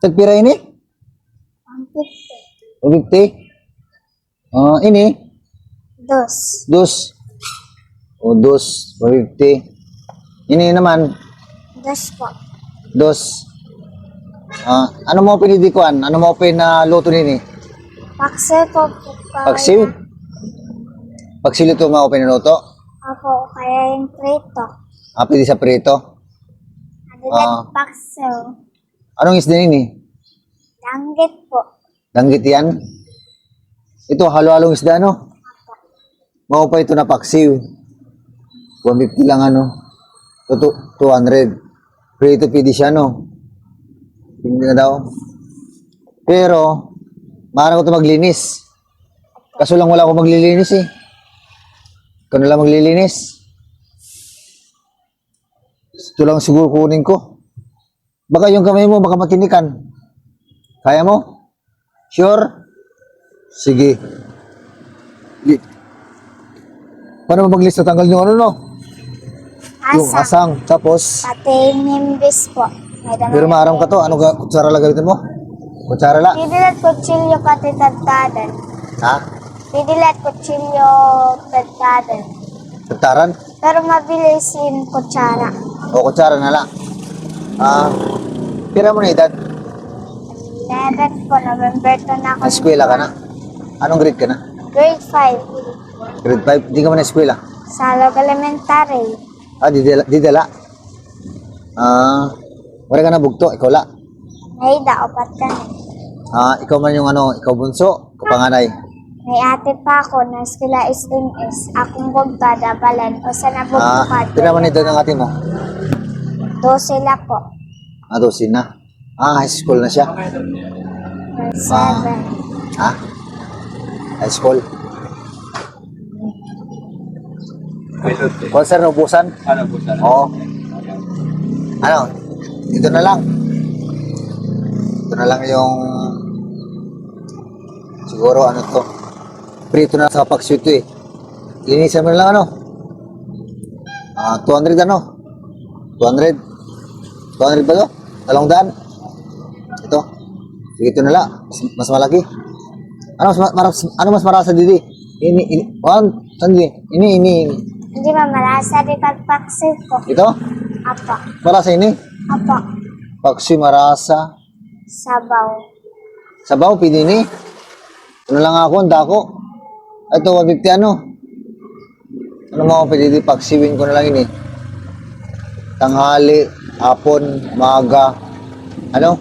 Tagpira ini? 150. 150. Ini? Dos. Dos. O, dos. 150. Ini naman? Dos po. Dos. Ano mo pinidikuan? Ano mo pinaluto nini? Paksiw po po. Paksiw? Paksiw ito mo pinaluto? Opo, kaya yung prito. Pwede sa prito? Adilat paksiw. Anong isda nini? Danggit po. Danggit yan? Ito, halo-halong isda, no? Mao pa ito na paksiw. 150 lang, ano? 200. Prito pwede siya, no? Hindi na daw. Pero, maaari ko ito maglinis. Kaso lang wala ako maglilinis, eh. Ikaw na lang maglilinis. Ito lang siguro kunin ko. Baka yung kamay mo, baka matinikan. Kaya mo? Sure? Sige. Paano mo maglista? Tanggal yung ano, no? Yung Asang. asang. Tapos, Pati nimbis po. May dami pero maaram ka to. Ano kutsara lang gamitin mo? Kutsara lang? Pidilat kutsilyo pati tadtadan. Ha? Pidilat kutsilyo tadtadan. Tagtaran? Pero mabilis yung kutsara. O kutsara na lang? Pira mo na edad? 11 po, November 2 na ako. Eskwela ka na? Anong grade ka na? Grade 5. Grade 5? Di ka man na eskwela? Sa Log Elementary. Didala? Wala ka na bugto? Ikaw la? May daopat kami. Ikaw man yung ano, ikaw bunso? Ikaw panganay? May ate pa ako na eskwela SMS. Akong bugta, dabalan. O sa nabugtad. Pira man edad ng ate mo? 12 la po. 12 na. High school na siya. Grade 7. High school. Sir, naubusan? Ano po sana? Oo. Ano? Ito na lang. Ito na lang yung siguro ano to. Prito na sa paksiw ito eh. Linisan mo na lang ano. 200 ano? 200? 200 ba to? 200? Ito. Sige, ito na lang. Mas malaki. Ano mas marasa didi? Ini. Hindi mamalasa di pagpaksiw ko. Ito? Apa. Marasa ini? Apa. Paksiw marasa. Sabaw. Sabaw, pwede ni. Ano lang ako, ang dako. Ito, 150 ano? Ano mo, pwede di paksiwin ko na lang ini. Tanghali, hapon, maga. Ano?